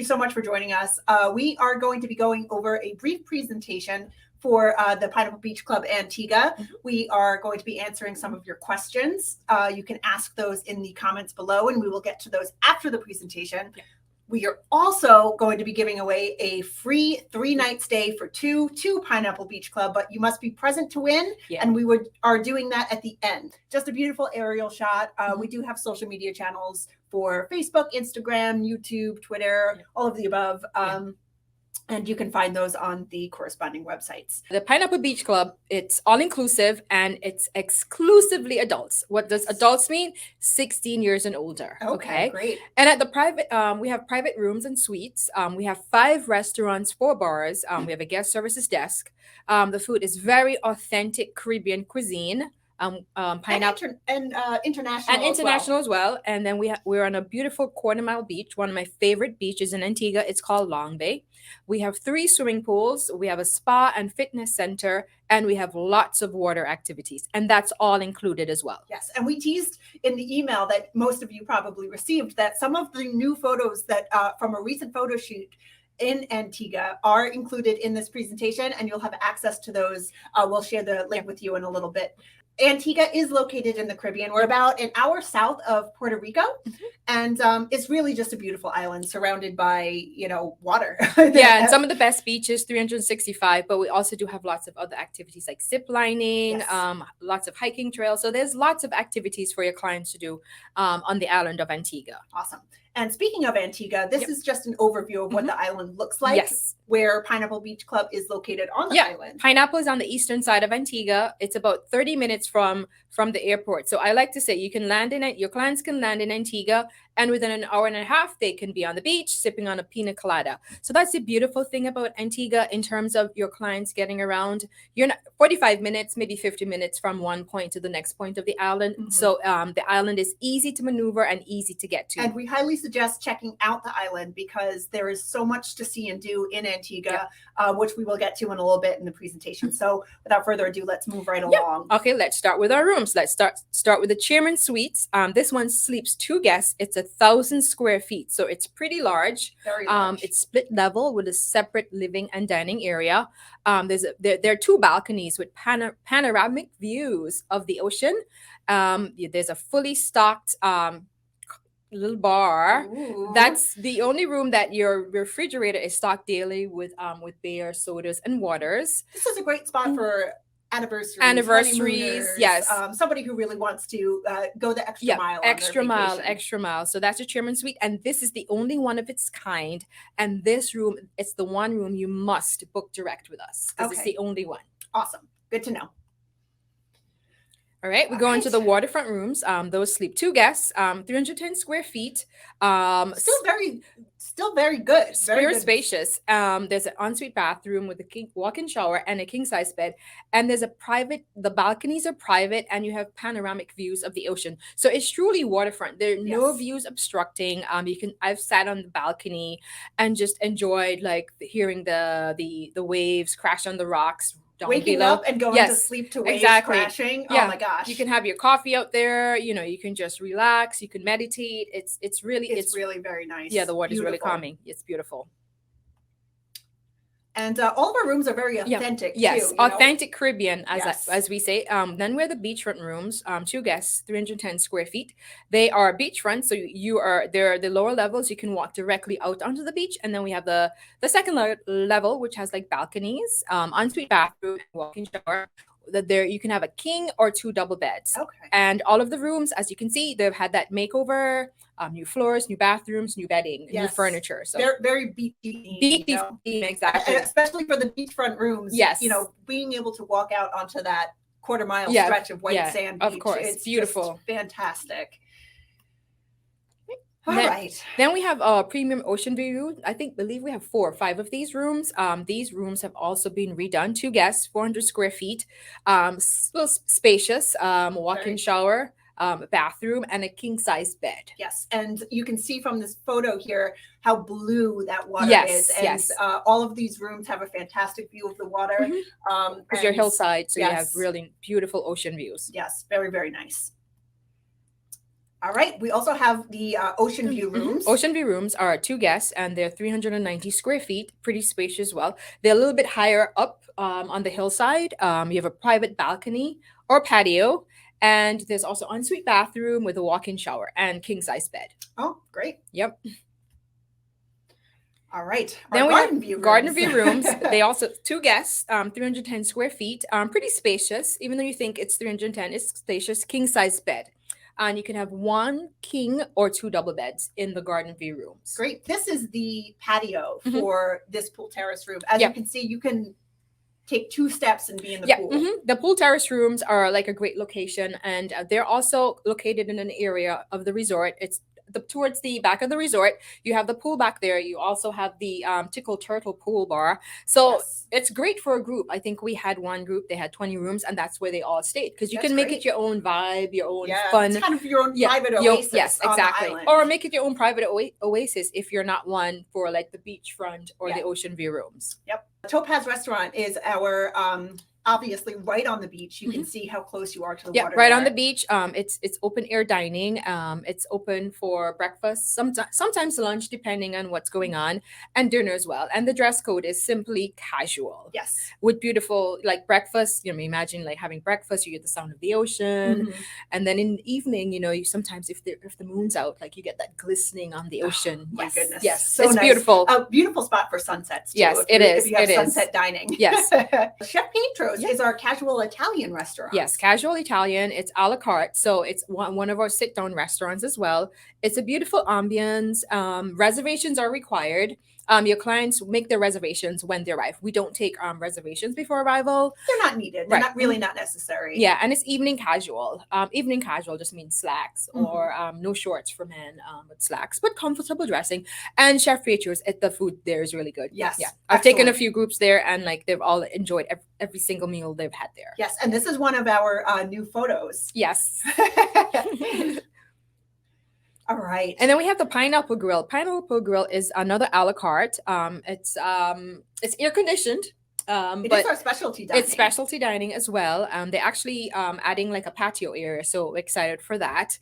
so much for joining us. We are going to be going over a brief presentation for the Pineapple Beach Club Antigua. We are going to be answering some of your questions. You can ask those in the comments below, and we will get to those after the presentation. We are also going to be giving away a free 3-night stay for two to Pineapple Beach Club, but you must be present to win. And we are doing that at the end. Just a beautiful aerial shot. We do have social media channels for Facebook, Instagram, YouTube, Twitter, all of the above. And you can find those on the corresponding websites. The Pineapple Beach Club, it's all-inclusive and it's exclusively adults. What does adults mean? 16 years and older. Okay, great. And at the private, we have private rooms and suites. We have 5 restaurants, 4 bars. We have a guest services desk. The food is very authentic Caribbean cuisine. Pineapple and international as well. And then we're on a beautiful quarter-mile beach, one of my favorite beaches in Antigua. It's called Long Bay. We have 3 swimming pools, we have a spa and fitness center, and we have lots of water activities, and that's all included as well. Yes, and we teased in the email that most of you probably received that some of the new photos that from a recent photo shoot in Antigua are included in this presentation, and you'll have access to those. We'll share the link with you in a little bit. Antigua is located in the Caribbean. We're about an hour south of Puerto Rico, and it's really just a beautiful island surrounded by, water. And some of the best beaches, 365, but we also do have lots of other activities like zip lining, lots of hiking trails. So there's lots of activities for your clients to do on the island of Antigua. Awesome. And speaking of Antigua, this is just an overview of what the island looks like, where Pineapple Beach Club is located on the island. Pineapple is on the eastern side of Antigua. It's about 30 minutes from the airport. So I like to say your clients can land in Antigua, and within an hour and a half, they can be on the beach sipping on a pina colada. So that's the beautiful thing about Antigua in terms of your clients getting around. You're not 45 minutes, maybe 50 minutes from one point to the next point of the island. So the island is easy to maneuver and easy to get to. And we highly suggest checking out the island because there is so much to see and do in Antigua, which we will get to in a little bit in the presentation. So without further ado, let's move right along. Okay, let's start with our rooms. Let's start with the Chairman Suites. This one sleeps 2 guests. It's 1,000 square feet, so it's pretty large. Very large. It's split level with a separate living and dining area. There are 2 balconies with panoramic views of the ocean. There's a fully stocked little bar. Ooh. That's the only room that your refrigerator is stocked daily with beer, sodas, and waters. This is a great spot for anniversaries, yes. Somebody who really wants to go the extra mile. So that's a Chairman Suite, and this is the only one of its kind. And this room, it's the one room you must book direct with us because it's the only one. Awesome, good to know. All right, we go into the waterfront rooms. Those sleep 2 guests, 310 square feet. Still very good. Very spacious. There's an ensuite bathroom with a walk-in shower and a king-size bed. And there's the balconies are private, and you have panoramic views of the ocean. So it's truly waterfront. There are no views obstructing. I've sat on the balcony and just enjoyed hearing the waves crash on the rocks. Waking up and going to sleep to waves crashing. Oh my gosh. You can have your coffee out there. You can just relax. You can meditate. It's really very nice. Yeah, the water is really calming. It's beautiful. And all of our rooms are very authentic Yes, too. authentic Caribbean, as we say. Then we have the beachfront rooms, 2 guests, 310 square feet. They are beachfront, so they're the lower levels. You can walk directly out onto the beach, and then we have the second level, which has balconies, ensuite bathroom, walk-in shower. There you can have a king or 2 double beds. Okay. And all of the rooms, as you can see, they've had that makeover. New floors, new bathrooms, new bedding, new furniture. So they're very beachy theme, exactly. And especially for the beachfront rooms. Yes. Being able to walk out onto that quarter-mile stretch of white sand beach. Of course, it's beautiful, fantastic. Then we have a premium ocean view. Believe we have 4 or 5 of these rooms. These rooms have also been redone. 2 guests, 400 square feet, little spacious, walk-in shower. Bathroom and a king-size bed. Yes, and you can see from this photo here how blue that water is. And all of these rooms have a fantastic view of the water. Because you're hillside, so you have really beautiful ocean views. Yes, very, very nice. All right. We also have the ocean view rooms. Ocean view rooms are 2 guests, and they're 390 square feet, pretty spacious as well. They're a little bit higher up on the hillside. You have a private balcony or patio, and there's also ensuite bathroom with a walk-in shower and king-size bed. Oh, great. Yep. All right. Then we garden have view rooms. garden view rooms. They also 2 guests, 310 square feet, pretty spacious. Even though you think it's 310, it's spacious. King-size bed. And you can have 1 king or 2 double beds in the garden view rooms. Great. This is the patio Mhm. for this pool terrace room. As Yep. you can see, you can take 2 steps and be in the Yeah, pool. the pool terrace rooms are like a great location, and they're also located in an area of the resort. It's towards the back of the resort. You have the pool back there. You also have the Tickle Turtle pool bar. So Yes. it's great for a group. I think we had one group, they had 20 rooms, and that's where they all stayed, because you That's can make great. it your own vibe, your own Yeah, fun. it's kind of your own Yeah, private Yo- oasis. yes, on the exactly. island. Or make it your own private oasis if you're not one for like the beachfront or Yeah. the ocean view rooms. Yep. Topaz Restaurant is our obviously right on the beach. You can Mhm. see how close you are to the Yeah, water. right on the there. beach. It's open air dining. It's open for breakfast, sometimes lunch, depending on what's going on, and dinner as well. And the dress code is simply casual. Yes. With beautiful like breakfast. Imagine like having breakfast, you get the sound of the ocean, Mhm. and then in the evening, you sometimes if the moon's out, like you get that glistening on the ocean. My yes, goodness. yes, So it's nice. beautiful. A beautiful spot for sunsets too. Yes, if it you- is, If you have it is. sunset dining. Yes. Chef Pietros Yeah. is our casual Italian restaurant. Yes, casual Italian. It's a la carte, so it's one of our sit-down restaurants as well. It's a beautiful ambience. Reservations are required. Your clients make their reservations when they arrive. We don't take reservations before arrival. They're not needed. They're Right. not really not necessary. Yeah, and it's evening casual. Evening casual just means slacks Mhm. or no shorts for men, but slacks, but comfortable dressing. And Chef Features, the food there is really good. Yes, Yeah, I've taken a excellent. few groups there, and like they've all enjoyed every single meal they've had there. Yes, and this is one of our new photos. Yes. All right. And then we have the Pineapple Grill. Pineapple Grill is another a la carte. It's air conditioned. It But is our specialty dining. it's specialty dining as well. They're actually adding like a patio area, so excited for that.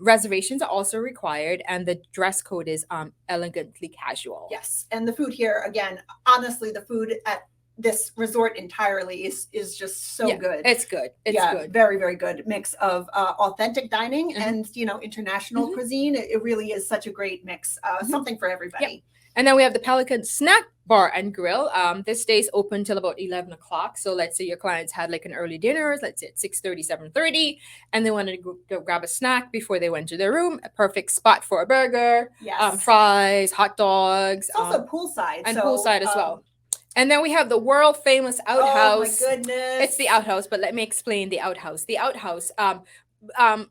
Reservations are also required, and the dress code is elegantly casual. Yes, and the food here again. Honestly, the food at this resort entirely is just so Yeah, good. It's good. It's yeah, good. very very good mix of authentic dining Mhm. and international Mhm. cuisine. It really is such a great mix. Mhm. Something for everybody. And then we have the Pelican Snack Bar and Grill. This stays open till about 11 o'clock. So let's say your clients had like an early dinner, let's say at 6:30, 7:30, and they wanted to go grab a snack before they went to their room. A perfect spot for a burger, Yes. fries, hot dogs, It's also poolside. and so, poolside as well. And then we have the world famous outhouse. Oh my goodness. It's the outhouse, but let me explain the outhouse. The outhouse,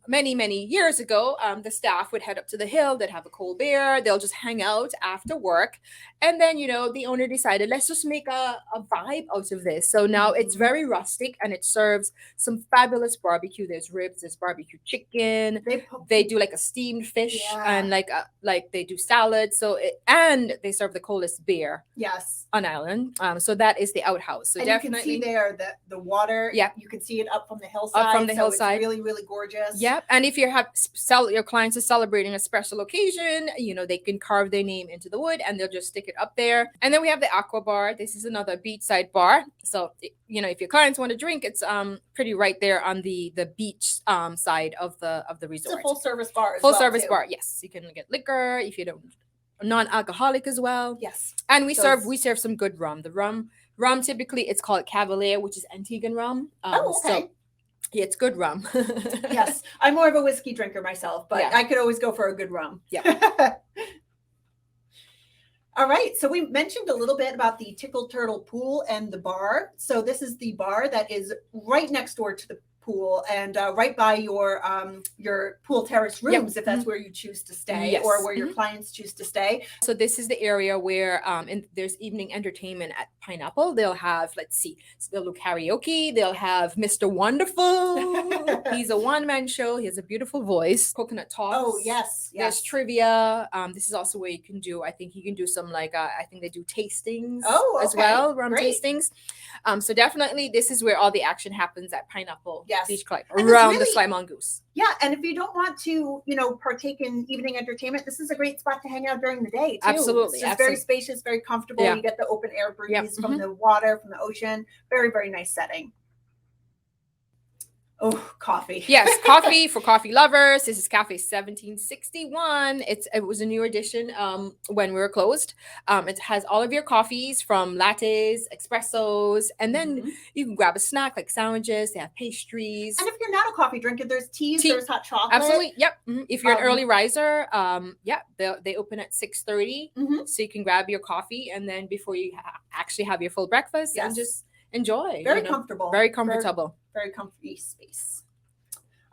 many years ago, the staff would head up to the hill. They'd have a cold beer. They'll just hang out after work, and then the owner decided, let's just make a vibe out of this. So now it's Mhm. very rustic, and it serves some fabulous barbecue. There's ribs, there's barbecue chicken. They do like a steamed fish, Yeah. and like they do salad. And they serve the coldest beer Yes. on island. So that is the outhouse. So And definitely, you can see there the water. Yeah. You can see it up from the hillside. from the so hillside. It's really, really gorgeous. Yep. And if you have your clients are celebrating a special occasion, they can carve their name into the wood and they'll just stick it up there. And then we have the aqua bar. This is another beachside bar. So if your clients want to drink, it's pretty right there on the beach side of the It's resort. a full service bar. Full service bar. Yes, you can get liquor if you don't. Non-alcoholic as well. Yes. And we Those- serve some good rum. The rum typically it's called Cavalier, which is Antiguan rum. Oh, okay. So yeah, it's good rum. Yes. I'm more of a whiskey drinker myself, but Yeah. I could always go for a good rum. Yeah. All right. So we mentioned a little bit about the Tickle Turtle pool and the bar. So this is the bar that is right next door to the pool and right by your pool terrace rooms, if that's where you choose to stay Yes. or where your clients choose to stay. So this is the area where there's evening entertainment at Pineapple. They'll have, they'll do karaoke. They'll have Mr. Wonderful. He's a one-man show. He has a beautiful voice. Coconut talks. Oh, yes. There's Yes. trivia. This is also where you can do, I think you can do some I think they do tastings Oh, as okay. well, rum Great. tastings. So definitely this is where all the action happens at Pineapple Yes. Beach Club And around it's the really- Sly Mongoose. Yeah, and if you don't want to, partake in evening entertainment, this is a great spot to hang out during the day too. Absolutely, It's just very spacious, very comfortable. Yeah. You get the open air breeze Yep. from the water, from the ocean. Very, very nice setting. Oh, coffee. Yes, coffee for coffee lovers. This is Cafe 1761. It was a new addition when we were closed. It has all of your coffees from lattes, espressos, and then you can grab a snack like sandwiches. They have pastries. And if you're not a coffee drinker, there's teas, Tea. there's hot chocolate. Absolutely. Yep. If you're an early riser, they open at 6:30, so you can grab your coffee and then before you actually have your full breakfast and just enjoy. Very comfortable. Very comfortable. Very comfy space.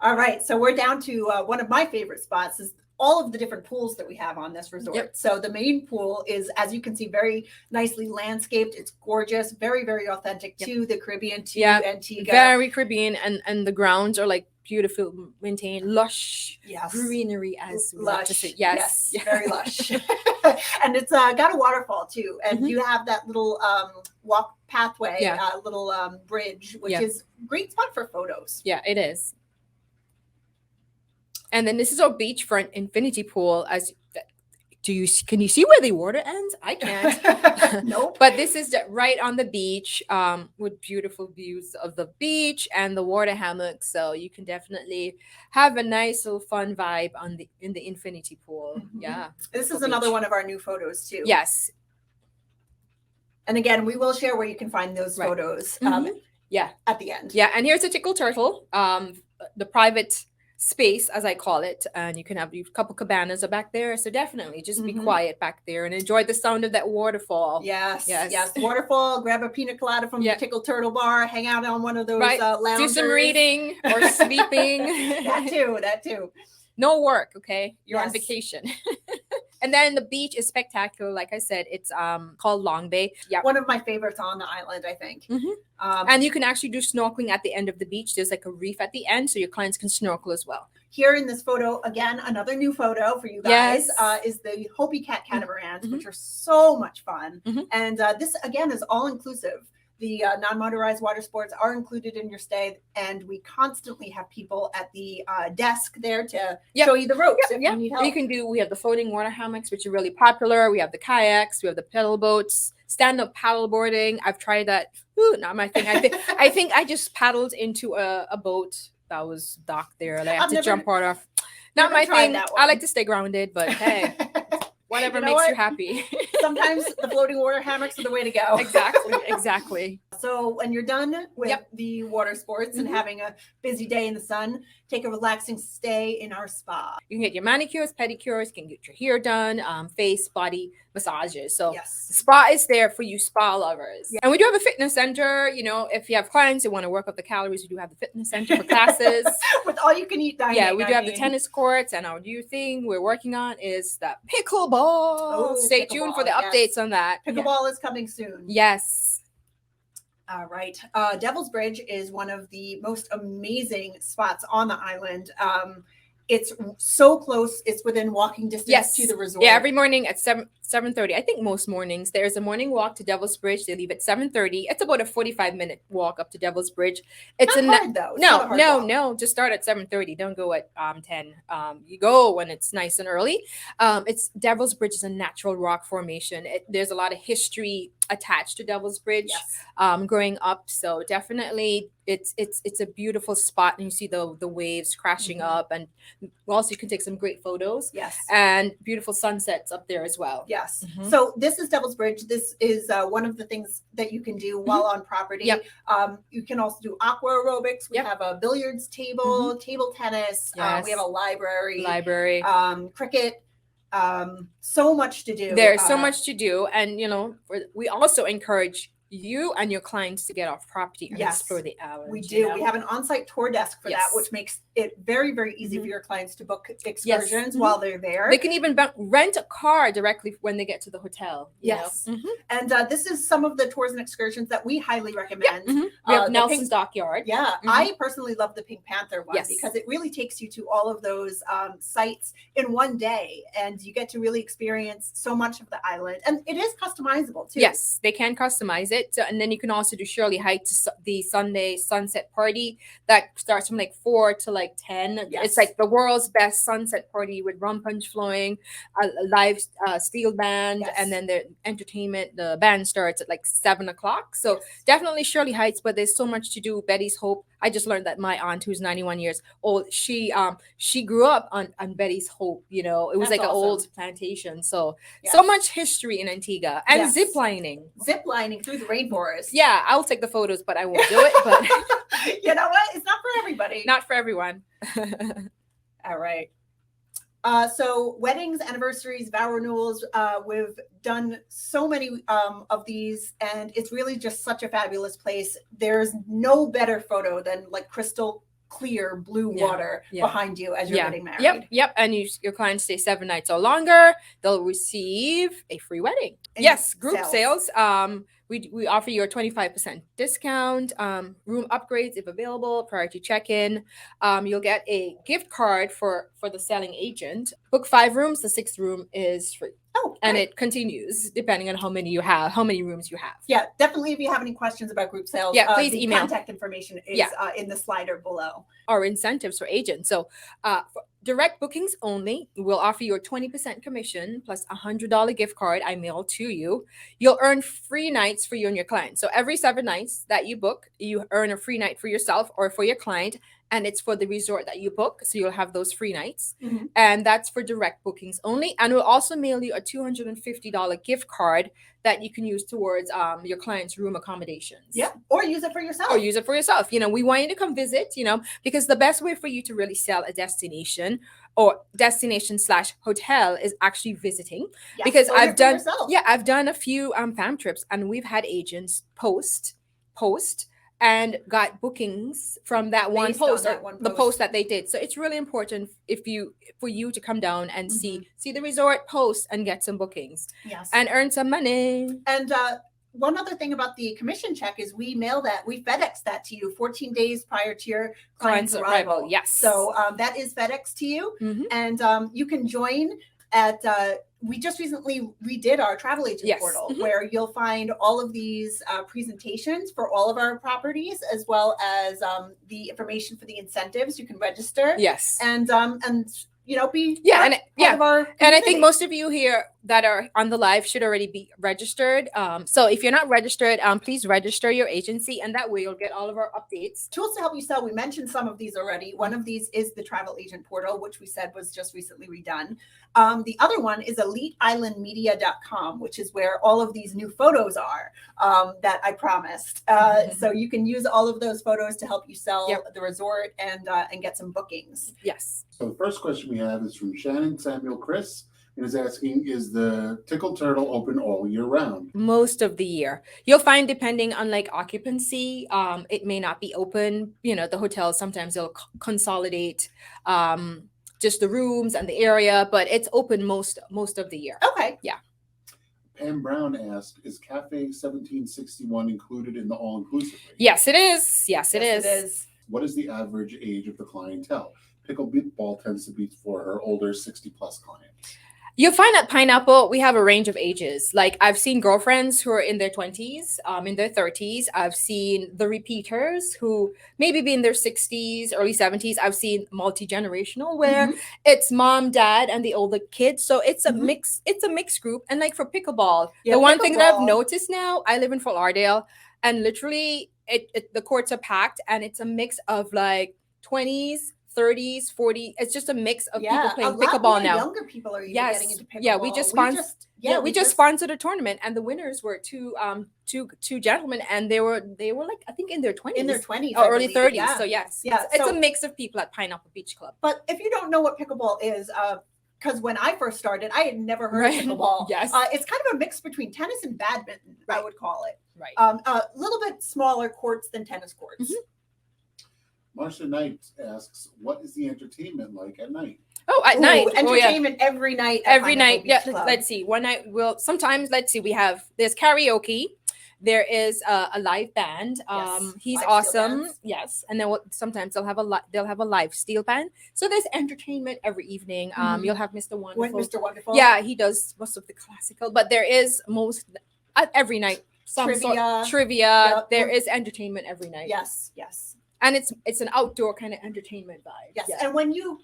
All right, so we're down to one of my favorite spots is all of the different pools that we have on this resort. Yep. So the main pool is, as you can see, very nicely landscaped. It's gorgeous, very, very authentic to the Caribbean, to Antigua. Very Caribbean, and the grounds are like beautiful, maintained, lush greenery as we like to say. Yes, very lush. And it's got a waterfall too, and you have that little walk pathway, little bridge, which is a great spot for photos. Yeah, it is. And then this is our beachfront infinity pool. Can you see where the water ends? I can't. Nope. But this is right on the beach with beautiful views of the beach and the water hammock. So you can definitely have a nice little fun vibe in the infinity pool. Yeah. This is another one of our new photos too. Yes. And again, we will share where you can find those photos at the end. Yeah. And here's a tickle turtle, the private space, as I call it, and you can have a couple cabanas are back there, so definitely just be quiet back there and enjoy the sound of that waterfall. Yes. Waterfall, grab a pina colada from the Tickle Turtle bar, hang out on one of those loungers. Do some reading or sleeping. that too. No work, okay? You're on vacation. And then the beach is spectacular. Like I said, it's called Long Bay. Yeah, one of my favorites on the island, I think. And you can actually do snorkeling at the end of the beach. There's like a reef at the end, so your clients can snorkel as well. Here in this photo, again, another new photo for you guys is the Hopi Cat catamarans, which are so much fun. And this, again, is all inclusive. The non-motorized water sports are included in your stay, and we constantly have people at the desk there to show you the ropes if you need help. We have the floating water hammocks, which are really popular. We have the kayaks, we have the pedal boats, stand-up paddle boarding. I've tried that. Ooh, not my thing. I think I just paddled into a boat that was docked there. I have to jump part off. Not my thing. I like to stay grounded, but hey. Whatever makes you happy. Sometimes the floating water hammocks are the way to go. Exactly. So when you're done with the water sports and having a busy day in the sun, take a relaxing stay in our spa. You can get your manicures, pedicures, you can get your hair done, face, body massages. So the spa is there for you spa lovers. And we do have a fitness center. If you have clients who want to work up the calories, we do have the fitness center for classes. With all you can eat dining. Yeah, we do have the tennis courts, and our new thing we're working on is the pickleball. Stay tuned for the updates on that. Pickleball is coming soon. Yes. All right. Devil's Bridge is one of the most amazing spots on the island. It's so close. It's within walking distance to the resort. Yeah, every morning at 7:30. I think most mornings there's a morning walk to Devil's Bridge. They leave at 7:30. It's about a 45-minute walk up to Devil's Bridge. It's not hard though. No. Just start at 7:30. Don't go at 10. You go when it's nice and early. It's Devil's Bridge is a natural rock formation. There's a lot of history attached to Devil's Bridge growing up. So definitely it's a beautiful spot, and you see the waves crashing up, and also you can take some great photos. Yes. And beautiful sunsets up there as well. Yes. So this is Devil's Bridge. This is one of the things that you can do while on property. You can also do aqua aerobics. We have a billiards table, table tennis. We have a library, cricket. So much to do. There's so much to do, and we also encourage you and your clients to get off property and explore the island. We do. We have an on-site tour desk for that, which makes it very, very easy for your clients to book excursions while they're there. They can even rent a car directly when they get to the hotel. And this is some of the tours and excursions that we highly recommend. We have Nelson's Dockyard. I personally love the Pink Panther one because it really takes you to all of those sites in one day, and you get to really experience so much of the island. And it is customizable too. Yes, they can customize it. it. So, and then you can also do Shirley Heights, the Sunday sunset party that starts from like 4 to like 10. Yes. It's like the world's best sunset party with rum punch flowing, a live steel band, Yes. and then the entertainment. The band starts at like 7 o'clock. So Yes. definitely Shirley Heights, but there's so much to do. Betty's Hope. I just learned that my aunt, who's 91 years old, she grew up on Betty's Hope. You know, it was That's like an awesome. old plantation. So Yes. so much history in Antigua, and Yes. zip lining. Zip lining through the rainforest. Yeah, I'll take the photos, but I won't do it. But you know what? It's not for everybody. not for everyone. All right. So weddings, anniversaries, vow renewals, we've done so many of these, and it's really just such a fabulous place. There's no better photo than like crystal clear blue water behind you as you're getting married. Yep. And your clients stay 7 nights or longer, they'll receive a free wedding. And yes, group sales. We offer you a 25% discount, room upgrades if available, priority check-in. You'll get a gift card for the selling agent. Book 5 rooms, the 6th room is free. Oh, and it continues depending on how many rooms you have. Yeah, definitely. If you have any questions about group sales, please the email. Contact information is in the slider below. Or incentives for agents. So for direct bookings only, we'll offer you a 20% commission plus $100 gift card I mail to you. You'll earn free nights for you and your client. So every 7 nights that you book, you earn a free night for yourself or for your client. And it's for the resort that you book. So you'll have those free nights. Mm-hmm. And that's for direct bookings only. And we'll also mail you a $250 gift card that you can use towards your client's room accommodations. Yeah. Or use it for yourself. You know, we want you to come visit, you know, because the best way for you to really sell a destination or destination/hotel is actually visiting. Yes. Because I've done a few fam trips, and we've had agents post and got bookings from that one post, the post that they did. So it's really important for you to come down and see the resort post and get some bookings. Yes. And earn some money. And one other thing about the commission check is we FedEx that to you 14 days prior to your client's arrival. Yes. So that is FedEx to you. Mm-hmm. And you can join at we just recently redid our travel agent portal where you'll find all of these presentations for all of our properties, as well as the information for the incentives. You can register. Yes. And you know, be part of our community. And I think most of you here that are on the live should already be registered. So if you're not registered, please register your agency, and that way you'll get all of our updates. Tools to help you sell. We mentioned some of these already. One of these is the travel agent portal, which we said was just recently redone. The other one is eliteislandmedia.com, which is where all of these new photos are that I promised. So you can use all of those photos to help you sell the resort and get some bookings. Yes. So the first question we have is from Shannon Samuel Chris. And is asking, is the Tickle Turtle open all year round? Most of the year. You'll find, depending on like occupancy, it may not be open. You know, the hotels sometimes they'll consolidate just the rooms and the area, but it's open most of the year. Okay. Yeah. Pam Brown asked, is Cafe 1761 included in the all-inclusive rate? Yes, it is. Yes, it is. What is the average age of the clientele? Pickleball tends to be for her older 60-plus clients. You'll find at Pineapple, we have a range of ages. Like I've seen girlfriends who are in their 20s, in their 30s. I've seen the repeaters who maybe be in their 60s, early 70s. I've seen multi-generational where it's mom, dad, and the older kids. So it's a mix. It's a mixed group. And like for pickleball, the one thing that I've noticed now, I live in Fort Lauderdale, and literally the courts are packed, and it's a mix of like 20s, 30s, 40s. It's just a mix of people playing pickleball now. Younger people are getting into pickleball. Yeah, we just sponsored a tournament, and the winners were two gentlemen, and they were like, I think in their 20s. Or early 30s. Yeah. So yes. Yeah. It's a mix of people at Pineapple Beach Club. But if you don't know what pickleball is, because when I first started, I had never heard of pickleball. Yes. It's kind of a mix between tennis and badminton, I would call it. Right. A little bit smaller courts than tennis courts. Mm-hmm. Marcia Knight asks, what is the entertainment like at night? Oh, at night. Entertainment every night. Every night. Yeah. Let's see. One night there's karaoke. There is a live band. He's awesome. Yes. And then sometimes they'll have a live steel band. So there's entertainment every evening. You'll have Mr. Wonderful. Mr. Wonderful. Yeah, he does most of the classical, but there is every night some sort Trivia. trivia. Yep. There is entertainment every night. Yes, yes. And it's an outdoor kind of entertainment vibe. Yes, Yeah. and when you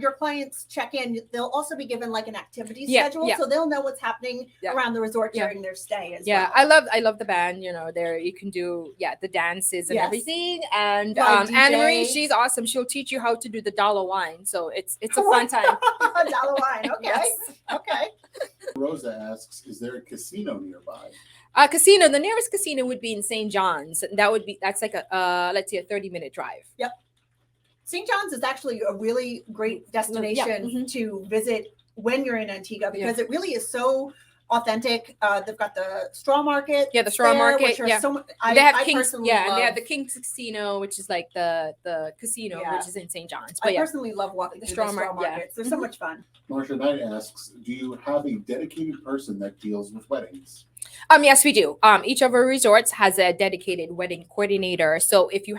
your clients check in, they'll also be given like an activity Yeah, schedule, yeah. so they'll know what's happening Yeah. around the resort Yeah. during their stay as Yeah, well. I love the band. You know, there you can do the dances and Yes. everything. And Live Anne Marie, DJ. she's awesome. She'll teach you how to do the dollar wine. So it's a fun time. Dollar wine, okay. Yes. Okay. Rosa asks, is there a casino nearby? Casino. The nearest casino would be in St. John's. That's like a let's say a 30-minute drive. Yep. St. John's is actually a really great destination mhm. to visit when you're in Antigua because it really is so authentic. They've got the straw market. Yeah, the straw market, Which are yeah. so They have I King's, personally and they have love- the King's Casino, which is like the casino, Yeah. which is in St. John's. I But personally love walking The through straw the straw mar- yeah. markets. They're so Mhm. much fun. Marcia Knight asks, do you have a dedicated person that deals with weddings? Yes, we do. Each of our resorts has a dedicated wedding coordinator. So if you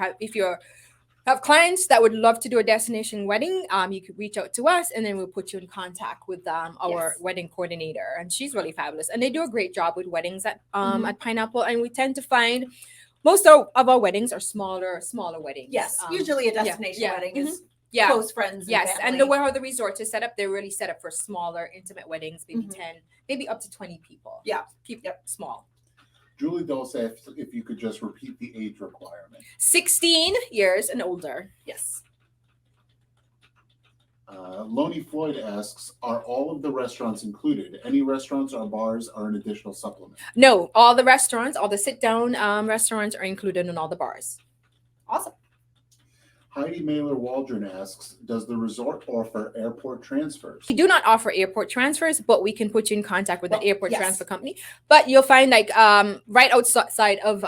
have clients that would love to do a destination wedding, you could reach out to us, and then we'll put you in contact with our Yes. wedding coordinator, and she's really fabulous. And they do a great job with weddings at Mhm. at Pineapple, and we tend to find most of our weddings are smaller weddings. Yes, usually a destination yeah, wedding is yeah. close friends. Yes, family. and the way how the resort is set up, they're really set up for smaller, intimate weddings, maybe Mhm. 10, maybe up to 20 people. Yeah. Keep it small. Julie Dulce asks if you could just repeat the age requirement. 16 years and older. Yes. Lonnie Floyd asks, are all of the restaurants included? Any restaurants or bars are an additional supplement? No, all the restaurants, all the sit-down restaurants are included in all the bars. Awesome. Heidi Mailer Waldron asks, does the resort offer airport transfers? We do not offer airport transfers, but we can put you in contact with an airport yes. transfer company. But you'll find like right outside of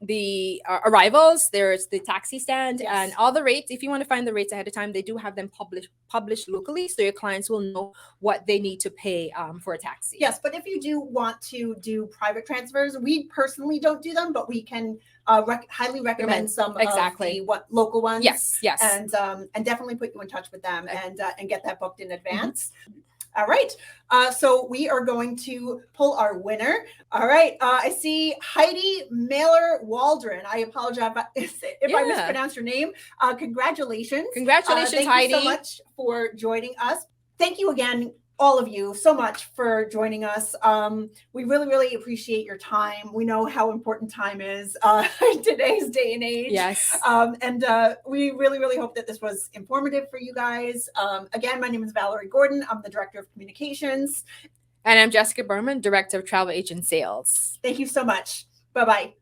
the arrivals, there's the taxi stand Yes. and all the rates. If you want to find the rates ahead of time, they do have them published locally, so your clients will know what they need to pay for a taxi. Yes, but if you do want to do private transfers, we personally don't do them, but we can highly recommend some Exactly. of the local ones. Yes. And definitely put you in touch with them and get that booked in advance. All right. So we are going to pull our winner. All right. I see Heidi Mailer Waldron. I apologize if I mispronounced your name. Congratulations. Congratulations, thank Heidi. you so much for joining us. Thank you again, all of you, so much for joining us. We really, really appreciate your time. We know how important time is in today's day and age. Yes. And we really, really hope that this was informative for you guys. Again, my name is Valerie Gordon. I'm the Director of Communications. And I'm Jessica Berman, Director of Travel Agent Sales. Thank you so much. Bye-bye.